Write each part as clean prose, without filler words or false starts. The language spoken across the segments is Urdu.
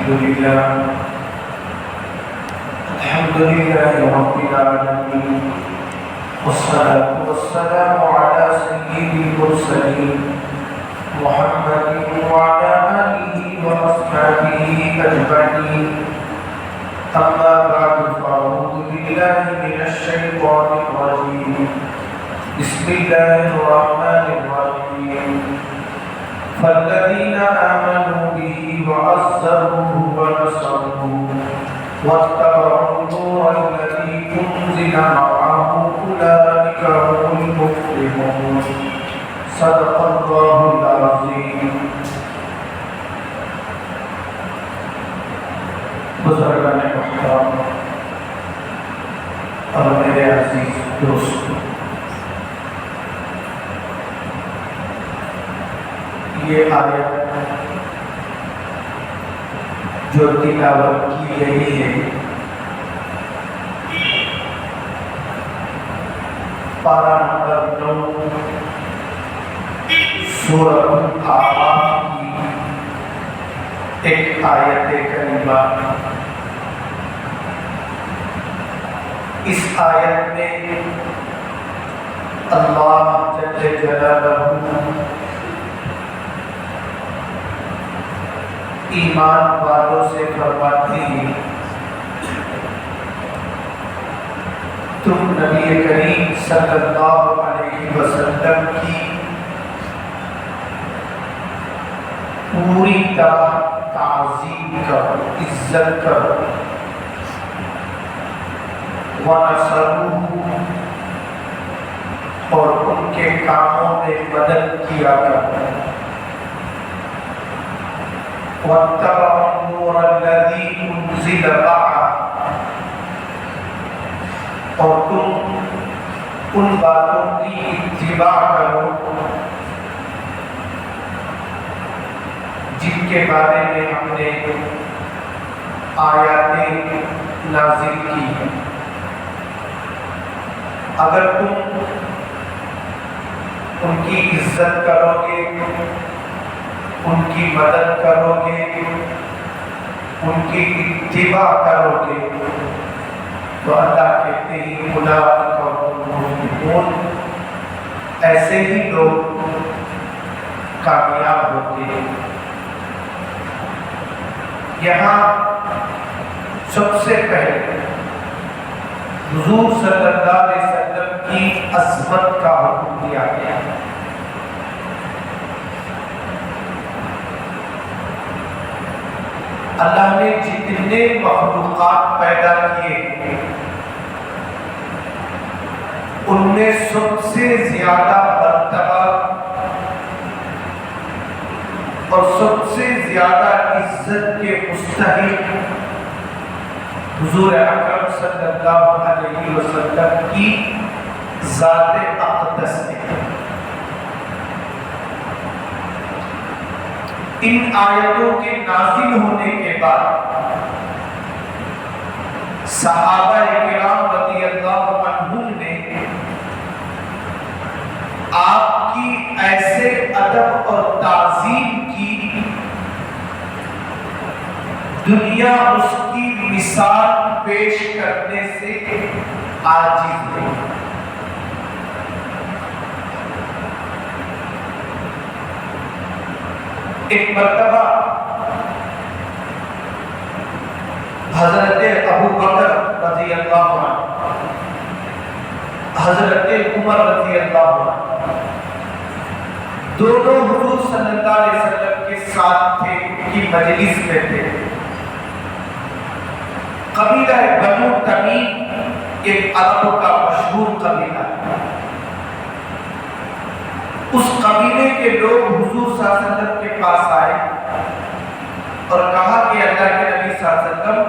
الحمد لله رب العالمين، والصلاة والسلام على سيد المرسلين محمد وعلى آله وأصحابه أجمعين. أما بعد، فأعوذ بالله من الشيطان الرجيم. بسم الله الرحمن الرحيم. فالذين آمنوا به وعزروه ونصروه واتبعوا النور الذي أنزل معه أولئك هم المفلحون. صدق الله العظيم. بزرگان محترم اور میرے عزیز دوستو، یہ آیت جو تلاوت کی گئی ہے پارہ نمبر 9 سورۃ الاعراف کی ایک آیت کریمہ. اس آیت میں اللہ جل جلالہ ایمان والوں سے فرماتے ہیں تم نبی کریم صلی اللہ علیہ وسلم کی پوری طرح تعظیم کرو، عزت کرو، وَنَصَرُوهُ اور ان کے کاموں میں مدد کیا کرو، وَاتَّبَعُوا النُّورَ الَّذِي أُنزِلَ مَعَهُ اور تم ان باتوں کی اتباع کرو جن کے بارے میں ہم نے آیات نازل کی ہیں. اگر تم ان کی عزت کرو گے، ان کی مدد کرو گے، ان کی اتباع کرو گے، تو اللہ کہتے ہیں اولئک هم المفلحون، ایسے ہی لوگ کامیاب ہوتے ہیں. یہاں سب سے پہلے حضور صلی اللہ علیہ وسلم کی عظمت کا حکم دیا گیا. اللہ نے جتنے مخلوقات پیدا کیے ان میں سب سے زیادہ مرتبہ اور سب سے زیادہ عزت کے مستحق حضور اکرم صلی اللہ علیہ وسلم کی ذات اقدس ہے. ان آیتوں کے نازل ہونے کے بعد صحابہ کرام رضی اللہ عنہم نے آپ کی ایسے ادب اور تعظیم کی دنیا اس کی مثال پیش کرنے سے عاجز ہے. ایک مرتبہ حضرت ابو بکر رضی اللہ عنہ، حضرت عمر رضی اللہ عنہ دونوں حضور صلی اللہ علیہ وسلم کے ساتھ تھے، کی مجلس میں تھے. قبیلہ بنو تمیم ایک عربوں کا مشہور قبیلہ ہے. اس قبیلے کے لوگ حضور صلی اللہ علیہ وسلم کے پاس آئے اور کہا کہ اللہ کے نبی صلی اللہ علیہ وسلم،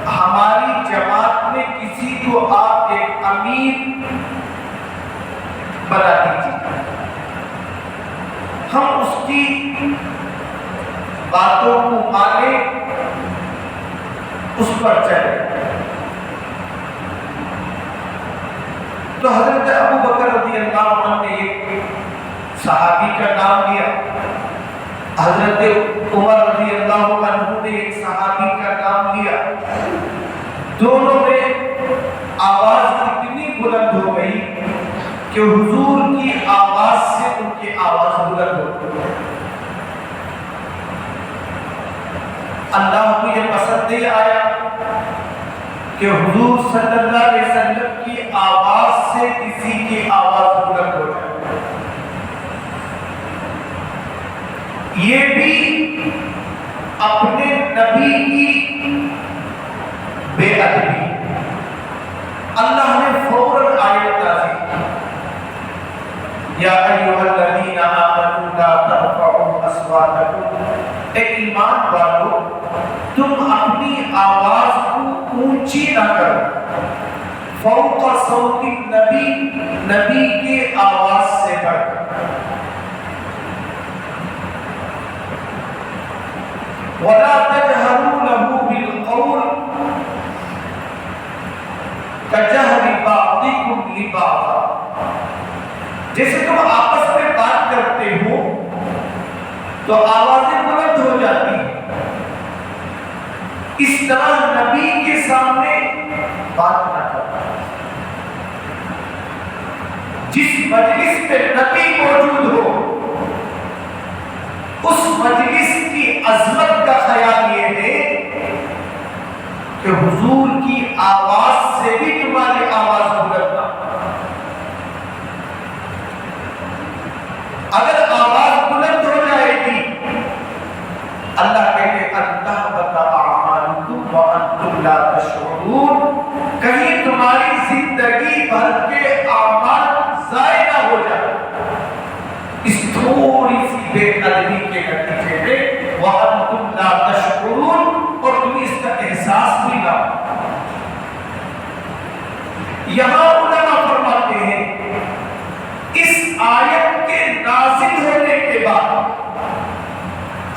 ہماری جماعت میں کسی کو آپ ایک امیر بنا دیجیے، ہم اس کی باتوں کو مانیں، اس پر چلے. تو حضرت ابو بکر رضی اللہ عنہ نے ایک صحابی کا نام لیا، حضرت عمر رضی اللہ عنہ نے ایک صحابی دونوں میں آواز اتنی بلند ہو گئی کہ حضور کی آواز سے ان کی آواز بلند ہو گئی۔ اللہ کو یہ پسند نہیں آیا کہ حضور صلی اللہ علیہ وسلم کی آواز سے کسی کی آواز بلند ہو جائے۔ یہ بھی اپنے نبی کی بے ادبی۔ اللہ نے فوراً آیت نازل کی، یا ایھا الذین آمنوا لا ترفعوا اصواتکم، اے ایمان والو تم اپنی آواز کو اونچی نہ کرو، فوق صوت النبی، نبی کے آواز سے بڑھ کر۔ وَلَا تَجْهَرُوا لَهُ بِالْقَوْلِ كَجَهْرِ بَعْضِكُمْ لِبَعْضٍ، جیسے تم آپس میں بات کرتے ہو تو آوازیں بلند ہو جاتی ہیں، اس طرح نبی کے سامنے بات نہ کرنا۔ جس مجلس میں نبی موجود ہو اس مجلس کی عظمت کا خیال یہ ہے کہ حضور کی آواز سے بھی تمہاری آواز بلند نہ ہو۔ اگر آواز بلند ہو جائے گی، اللہ کہتے اللہ بتا اعمالکم وانتم لا تشعرون، کہیں تمہاری زندگی بھر کے اعمال ضائع نہ ہو جائے اس تھوڑی سی بے ادبی کے نتیجے میں، وانتم لا تشعرون، اور تمہیں اس کا احساس بھی نہ ہو۔ یہاں علماء فرماتے ہیں اس آیت کے نازل ہونے کے بعد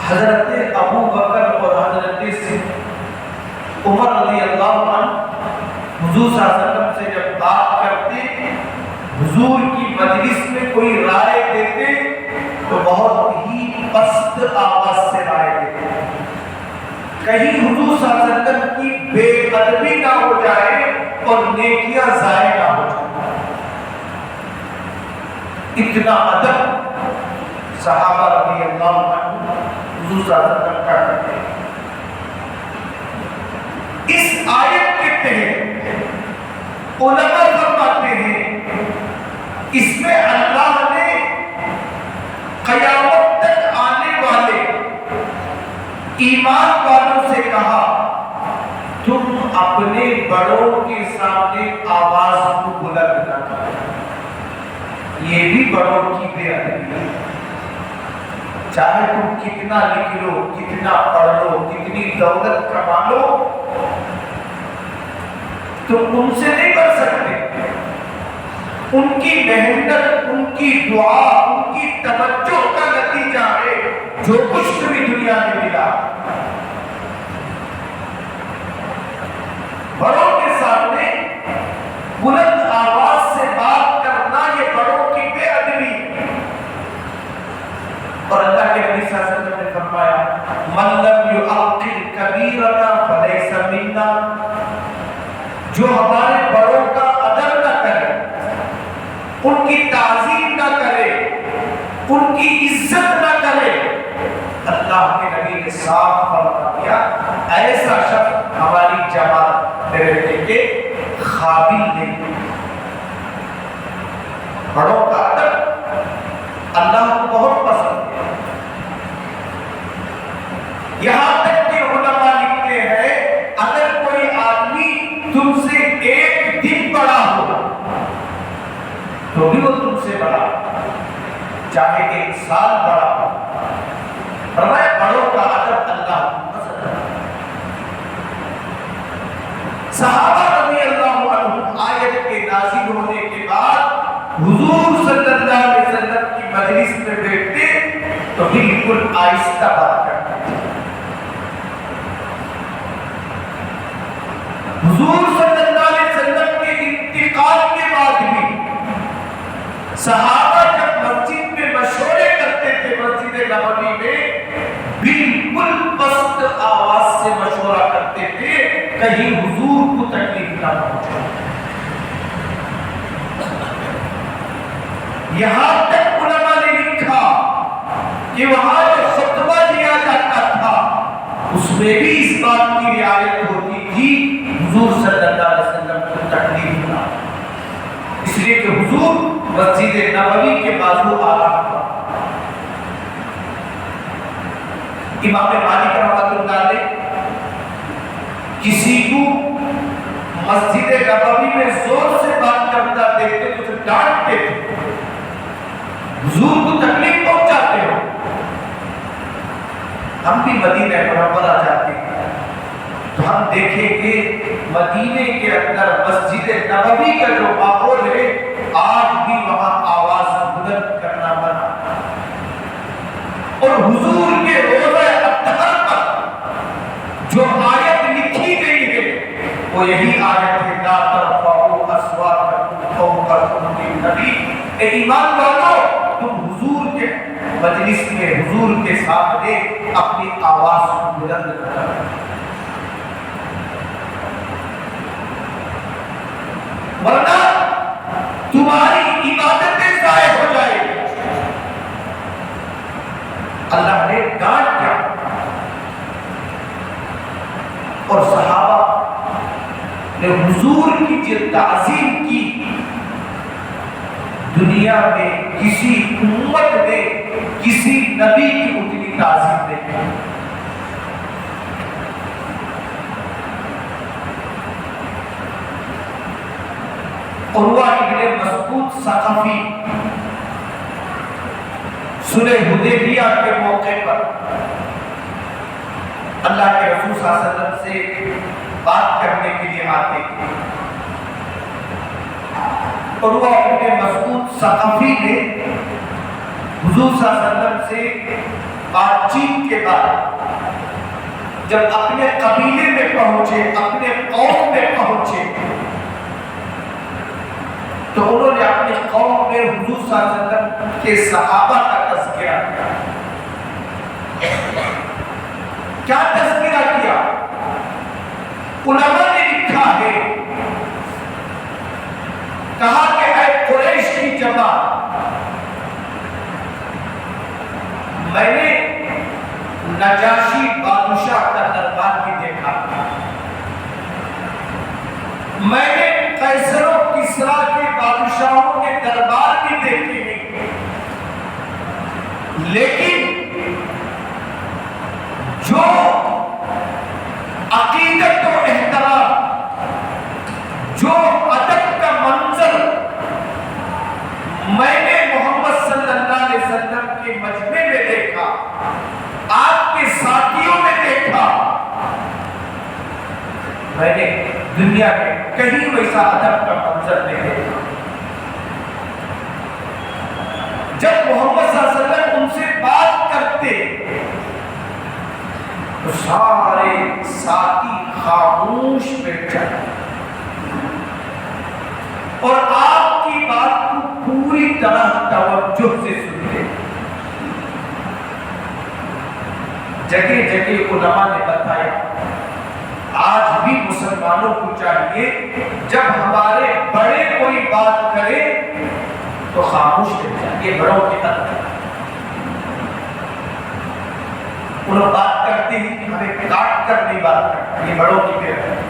حضرت ابو بکر اور حضرت عمر رضی اللہ عنہ حضور صلی اللہ علیہ وسلم سے جب بات کرتے، حضور کی مجلس میں کوئی رائے دیتے تو بہت ہی پست آواز سے رائے دیتے، کہیں حضور صلی اللہ علیہ وسلم کی بے ادبی نہ ہو جائے اور نیکیاں ضائع نہ ہو جائے۔ اتنا ادب صحابہ رضی اللہ عنہ حضور صلی اللہ علیہ وسلم کا کرتے ہیں۔ اس آیت کے تحت علماء فرماتے ہیں اس میں اللہ نے قیامت تک آنے والے ایمان والوں سے کہا تم اپنے بڑوں کے سامنے آواز کو بلند نہ کرو۔ یہ بھی بڑوں کی بے ادبی ہے۔ چاہے تم کتنا لکھ لو، کتنا پڑھ لو، کتنی دولت کما لو، تم ان سے نہیں بڑھ سکتے۔ ان کی محنت، ان کی دعا، ان کی توجہ کا نتیجہ ہے جو کچھ بھی دنیا میں ملا۔ بڑوں کے سامنے بلند آواز سے بات کرنا یہ بڑوں کی بے ادبی ہے۔ اور اللہ کے نبی صلی اللہ علیہ وسلم نے فرمایا من لم يعقل کبیرنا فلیس منا، جو ہمارے بڑوں کا ادب نہ کرے، ان کی تعظیم نہ کرے، ان کی عزت نہ کرے، اللہ کے نبی نے صاف فرما دیا ایسا شخص ہماری جماعت میں رہنے کے قابل نہیں۔ بڑوں کا ادب اللہ کو بہت پسند ہے۔ یہاں تک کہ علماء لکھتے ہیں اگر کوئی آدمی تم سے ایک دن بڑا ہو تو بھی وہ تم سے بڑا، چاہے ایک سال بڑا ہو۔ فرمایا بڑوں کا ادب اللہ کو پسند ہے۔ صحابہ رضی اللہ عنہ آیت کے نازل ہونے کے بعد حضور صلی اللہ علیہ وسلم کی مجلس میں بیٹھتے تو بالکل آہستہ بات کرتے۔ حضور صلی اللہ علیہ وسلم کے انتقال کے بعد بھی صحابہ جب مسجد میں مشورے کرتے تھے، مسجد نبوی میں بالکل پست آواز سے مشورہ کرتے تھے کہیں حضور کو تکلیف نہ پہنچے. یہاں تک علماء نے لکھا کہ وہاں جو خطبہ دیا جاتا تھا اس میں بھی اس بات کی رعایت ہوتی تھی حضور صلی اللہ علیہ وسلم کو تکلیف نہ. اس لیے کہ حضور مسجد نبوی کے بازو آرام تھا. امام مالک رحمۃ اللہ علیہ کسی کو مسجد نبوی میں زور سے بات کرتا دیکھتے تو ڈانٹتے تھے، حضور کو تکلیف پہنچاتے ہو. ہم بھی مدینہ منورہ جاتے ہیں تو ہم دیکھیں گے مدینے کے اندر مسجد نبوی کا جو ماحول ہے آج بھی وہاں آواز بلند کرنا منع. اور حضور کے روزہ اطہر پر جو آیت لکھی گئی ہے وہ یہی آیت ہے لا ترفعوا اصواتکم فوق صوت النبی. اے ایمان والو تم حضور کے مجلس میں حضور کے سامنے اپنی آواز کو بلند کرو. ورنہ تمہاری عبادتیں ضائع ہو جائیں گی. اللہ نے ڈانٹ دیا. اور صحابہ نے حضور کی جو تعظیم کی دنیا میں کسی امت نے کسی نبی کی اتنی تعظیم نہیں کی. عروہ ابن مسعود ثقفی صلح حدیبیہ کے موقع پر اللہ کے رسول صلی اللہ علیہ وسلم سے بات کرنے کے لیے آتے ہیں. عروہ ابن مسعود ثقفی نے حضور صلی اللہ علیہ وسلم سے بات چیت کے بعد جب اپنے قبیلے میں پہنچے، اپنے قوم میں پہنچے، تو انہوں نے اپنے قوم میں حضور صلی اللہ علیہ وسلم کے صحابہ کا تذکرہ کیا. کیا تذکرہ کیا؟ علماء نے لکھا ہے، کہا کہ اے قریش کی جماعت، میں نے نجاشی بادشاہ کا دربار بھی دیکھا، میں نے قیصر و کسریٰ کے بادشاہوں کے دربار بھی دیکھے ہیں، لیکن جو عقیدت و احترام، جو ادب کا منظر میں نے محمد صلی اللہ علیہ وسلم کے مجمع میں دیکھا، آپ کے ساتھیوں میں دیکھا، میں نے دنیا میں کہیں ویسا ادب کا منظر نہیں دیکھا. جب محمد صلی اللہ علیہ وسلم ان سے بات کرتے تو سارے ساتھی خاموش بیٹھ جاتے اور آپ کی بات کو پوری طرح توجہ سے سنتے. جگہ جگہ علماء نے بتایا آج بھی مسلمانوں کو چاہیے جب ہمارے بڑے کوئی بات کرے تو خاموش رہ جائیں. یہ بڑوں کی عادت ہے. انہوں بات کرتے ہیں کہ ہمیں کاٹ کر نہیں بات کرتے، یہ بڑوں کی عادت ہے.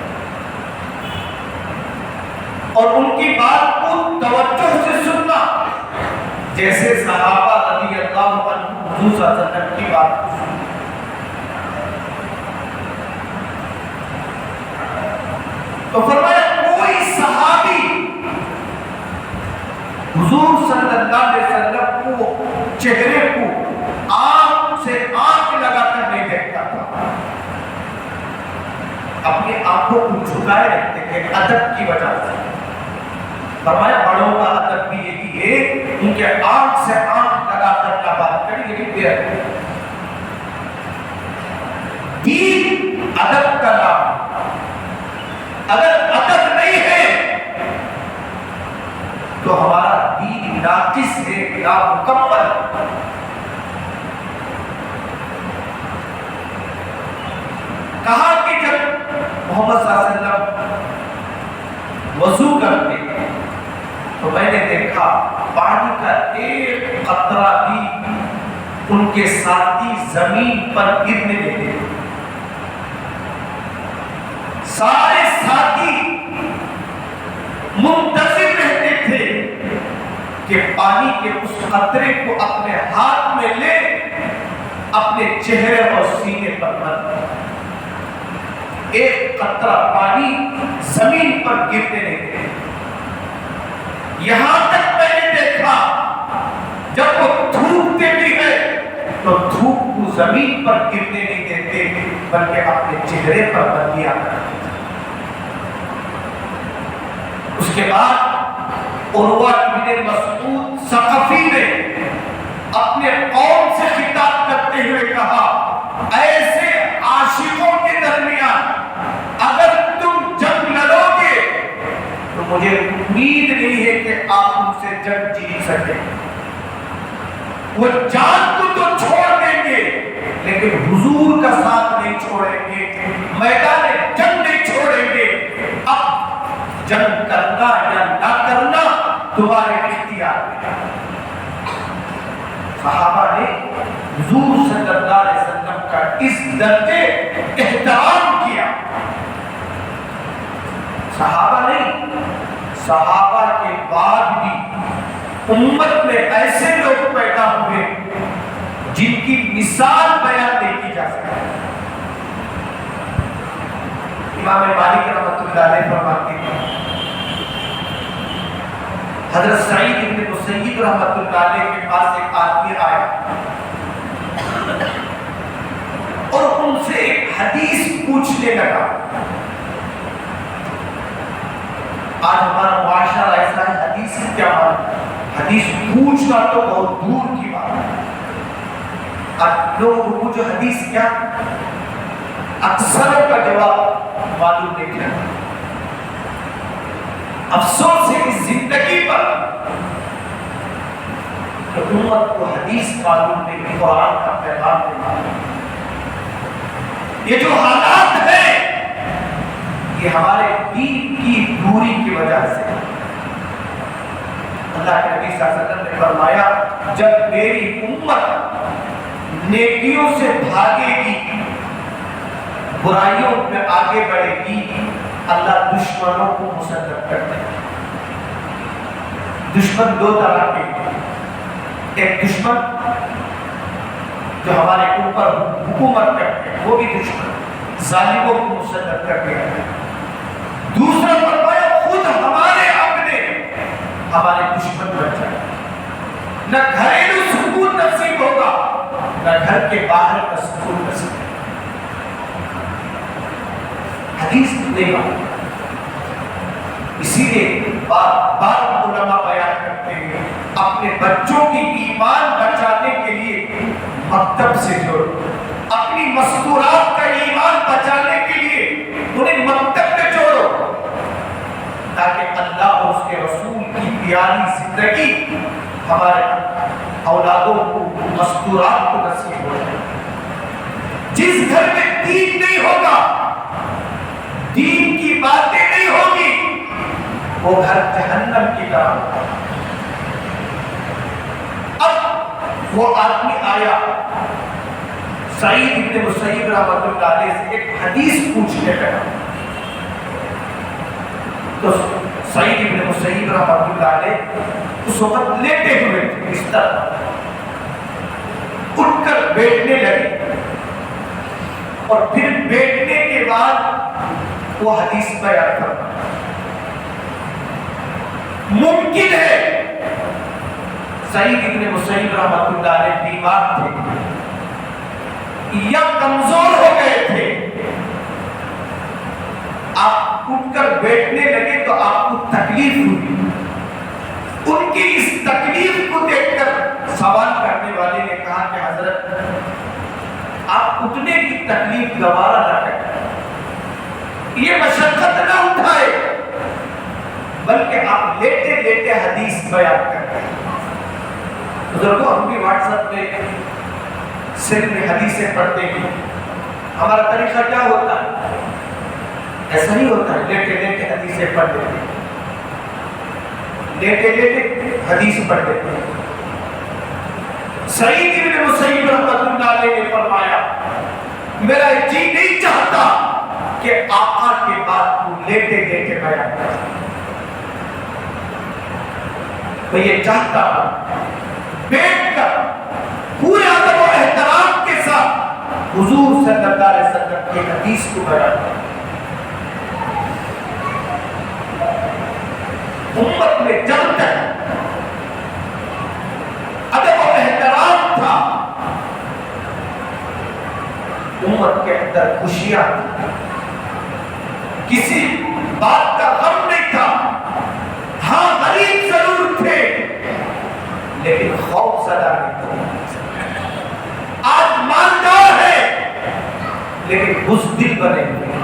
اور ان کی بات کو توجہ سے سننا، جیسے صحابہ رضی اللہ عنہ حضور صلی اللہ علیہ وسلم کی بات کو سننا. تو فرمایا کوئی صحابی حضور صلی اللہ علیہ وسلم کو چہرے کو آنکھ سے آنکھ لگا کر نہیں دیکھتا تھا، اپنی آنکھوں کو جھکائے رکھتے تھے ادب کی وجہ سے. فرمایا بڑوں کا ادب بھی یہی ہے، ان کے آنکھ سے آنکھ لگا کر کیا بات کریں. لیکن دین ادب کا نام، اگر ادب نہیں ہے تو ہمارا دین ناقص ہے، نامکمل. کہا کہ جب محمد صلی اللہ علیہ وسلم وضو کرتے تو میں نے دیکھا پانی کا ایک قطرہ بھی ان کے ساتھی زمین پر گرنے لگے. سارے ساتھی منتظر رہتے تھے کہ پانی کے اس قطرے کو اپنے ہاتھ میں لے اپنے چہرے اور سینے پر رکھ. ایک قطرہ پانی زمین پر گرنے لگے. یہاں تک میں نے دیکھا جب وہ تھوکتے بھی ہے تو تھوک کو زمین پر گرنے نہیں دیتے بلکہ اپنے چہرے پر دیا کرتے. اس کے بعد عروہ بن مسعود ثقفی نے اپنے قوم سے خطاب کرتے ہوئے کہا ایسے عاشقوں کے درمیان اگر تم جنگ لڑو گے تو مجھے امید نہیں ہے کہ آپ ان سے جنگ جیت سکیں. وہ جان کو تو چھوڑ دیں گے لیکن حضور کا ساتھ نہیں چھوڑیں گے, میدان جنگ نہیں چھوڑیں گے. اب جنگ کرنا یا نہ کرنا تمہارے اختیار میں. صحابہ نے حضور صلی اللہ علیہ وسلم کا اس درجے احترام کیا. صحابہ نہیں, صحابہ کے بعد بھی امت میں ایسے لوگ پیدا ہوئے جن کی مثال بیان نہیں کی جا سکتی. امام مالک رحمۃ اللہ علیہ فرماتے ہیں حضرت سعید بن مسیب رحمۃ اللہ علیہ کے پاس ایک آدمی آیا اور ان سے ایک حدیث پوچھنے لگا. آج ہمارا معاشرہ ایسا ہے, حدیث سے کیا مانتا, حدیث پوچھنا تو بہت دور کی بات ہے. آج لوگوں کو جو حدیث کیا اکثروں کا جواب معلوم نہیں کیا. افسوس ہے اس زندگی پر کہ امت کو حدیث معلوم نہیں, قرآن کا پیغام نہیں معلوم. یہ جو حالات ہیں یہ ہمارے دین کی دوری کی وجہ سے. اللہ کے نبی صلی اللہ علیہ وسلم نے فرمایا جب میری امت نیکیوں سے بھاگے گی, برائیوں میں آگے بڑھے گی, اللہ دشمنوں کو مسلط کرتے ہیں. دشمن دو طرح کے, ایک دشمن جو ہمارے اوپر حکومت کرتے ہیں وہ بھی دشمن, ظالموں کو مسلط کرتے ہیں. دوسرا فرمایا خود ہمارے اپنے ہمارے دشمن بن جائے. نہ گھریلو سکون نصیب ہوگا نہ گھر کے باہر کا سکون نصیب. حدیث نہیں بات. اسی لیے بار بار علماء بیان کرتے ہیں اپنے بچوں کی ایمان بچانے کے لیے مکتب سے جوڑو. اپنی مستورات کا ایمان بچانے کے لیے انہیں مکتب میں جوڑو تاکہ اللہ اور اس کے رسول کی پیاری زندگی ہمارے اولادوں کو مستورات کو نصیب ہو جائے. جس گھر میں دین نہیں ہوگا, دین کی باتیں نہیں ہوگی, وہ گھر جہنم کی طرح ہوگا. اب وہ آدمی آیا سعید بن مسیب رحمۃ اللہ علیہ سے ایک حدیث پوچھنے لگا. تو سعید بن مسیب رحمۃ اللہ علیہ اس وقت لیٹے ہوئے تھے, بستر اٹھ کر بیٹھنے لگے اور پھر بیٹھنے کے بعد وہ حدیث بیان کرنا. ممکن ہے سعید بن مسیب رحمۃ اللہ علیہ بیمار تھے یا کمزور ہو گئے تھے. آپ اٹھ کر بیٹھنے لگے تو آپ کو تکلیف ہوئی. ان کی اس تکلیف کو دیکھ کر سوال کرنے والے نے کہا کہ حضرت آپ اٹھنے کی تکلیف گوارا نہ کریں, یہ مشقت نہ اٹھائے, بلکہ آپ لیٹے لیٹے حدیث بیان کرتے ہیں. بزرگوں ہم بھی واٹس ایپ پہ صرف حدیثیں پڑھتے ہیں. ہمارا طریقہ کیا ہوتا ہے, ایسا نہیں ہوتا ہے لیٹے لیٹے حدیثیں پڑھ لیتے ہیں، لیٹے لیٹے حدیث پڑھ لیتے ہیں۔ سعید بن مسیب رحمۃ اللہ علیہ نے فرمایا میرا جی نہیں چاہتا کہ آقا کے بعد تو لیٹے لیٹے بیان کر، میں یہ چاہتا ہوں بیٹھ کر پورے ادب و احترام کے ساتھ حضور صلی اللہ علیہ وسلم کی حدیث کو بیان کروں۔ امت میں جب تک ادب و احترام تھا امت کے اندر خوشیاں تھیں، کسی بات کا غم نہیں تھا۔ ہاں غریب ضرور تھے لیکن خوف زدہ نہیں تھے۔ آج مالدار ہے لیکن بزدل بنے ہوئے،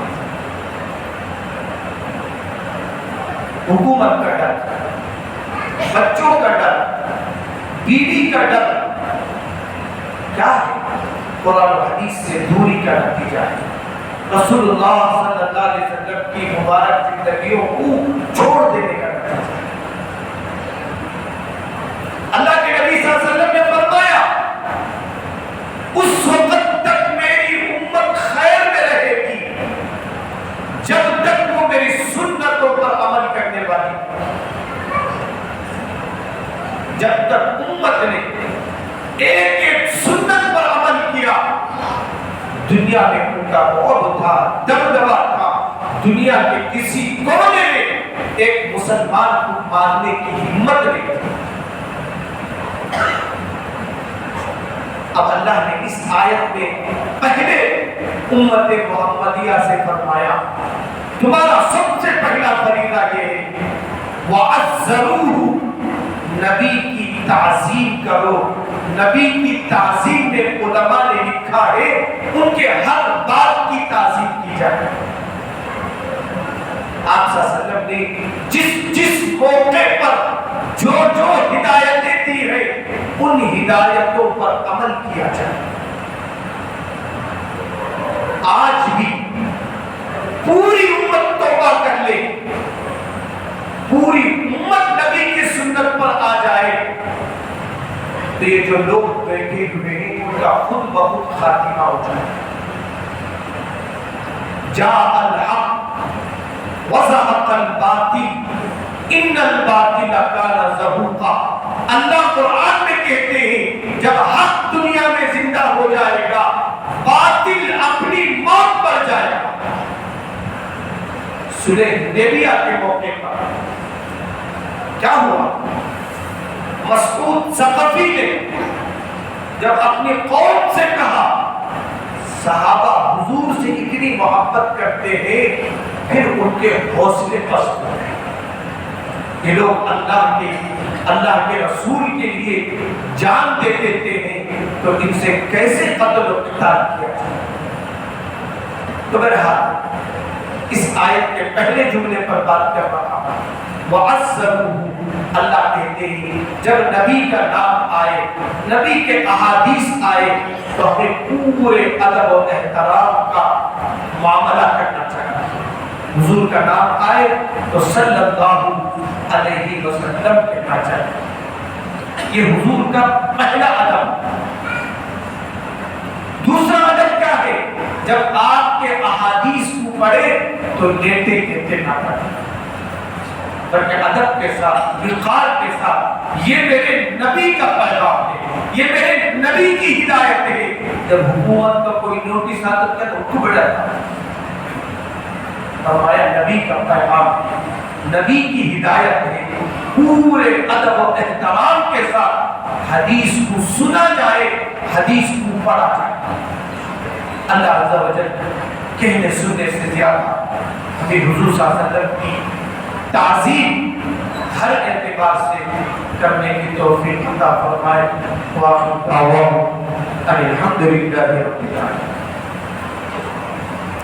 حکومت کا ڈر، بچوں کا ڈر، بیوی کا ڈر، کیا ہے؟ قرآن و حدیث سے دوری کا نتیجہ ہے۔ رسول اللہ صلی اللہ علیہ وسلم کی مبارک زندگیوں کو چھوڑ دینے کا نتیجہ ہے۔ اللہ کے نبی صلی اللہ علیہ وسلم نے فرمایا اس وقت تک میری امت خیر میں رہے گی جب تک وہ میری سنتوں پر عمل کرنے والی، جب تک امت نے ایک ایک سنت پر عمل کیا دنیا میں ان کا رعب تھا، دبدبا تھا، دنیا کے کسی کونے میں ایک مسلمان کو ماننے کی ہمت نہیں تھی۔ اب اللہ نے اس آیت میں پہلے امت محمدیہ سے فرمایا تمہارا سب سے پہلا فریضہ یہ ہے وَعَزَّرُوهُ، نبی کی تعظیم کرو۔ نبی کی تعظیم میں علماء نے لکھا ہے ان کے ہر بات کی تعظیم کی جائے۔ آپ صلی اللہ علیہ وسلم نے جس موقع پر جو ہدایتیں دی ہے ان ہدایتوں پر عمل کیا جائے۔ آج بھی پوری امت توبہ کر لے، پوری امت نبی کی سنت پر آ جائے تو یہ جو لوگ بیٹھے ہوئے ہیں ان کا خود بخود خاتمہ ہو جائے۔ جاء الحق وزهق الباطل ان الباطل كان زهوقا۔ اللہ قرآن میں کہتے ہیں جب حق دنیا میں زندہ ہو جائے گا باطل اپنی موت پر جائے گا۔ سورہ حدیبیہ کے موقع پر کیا ہوا؟ مسعود ثقفی نے جب اپنی قوم سے کہا صحابہ حضور سے اتنی محبت کرتے ہیں پھر ان کے حوصلے پست ہو گئے، یہ لوگ اللہ کے رسول کے لیے جان دے دیتے ہیں تو ان سے کیسے قتل و قتال کیا جائے۔ تو بہرحال اس آیت کے پہلے جملے پر بات کر رہا ہوں وَعَزَّرُوهُ۔ اللہ کہتے ہیں جب نبی کا نام آئے، نبی کے احادیث آئے تو ہمیں پورے ادب و احترام کا معاملہ کرنا چاہیے۔ حضور کا نام آئے تو صلی اللہ علیہ وسلم کہنا چاہیے، یہ حضور کا پہلا ادب۔ دوسرا ادب کیا ہے؟ جب آپ کے احادیث کو پڑھے تو لیتے لیتے نہ پڑھیں بلکہ ادب کے ساتھ، وقار کے ساتھ، یہ میرے نبی کا پیغام ہے، یہ میرے نبی کی ہدایت ہے۔ جب حکومت کا کوئی نوٹس آتا ہے تو اٹھ بیٹھتا ہے، فرمایا نبی کا پیغام، نبی کی ہدایت ہے، پورے ادب و احترام کے ساتھ حدیث کو سنا جائے، حدیث کو پڑھا جائے۔ اللہ عز و جل کہنے سننے سے زیادہ ہمیں حضور صلی اللہ علیہ وسلم کی تعظیم ہر اعتبار سے کرنے کی توفیق عطا فرمائے۔ وآخر دعوانا الحمدللہ رب العالمین۔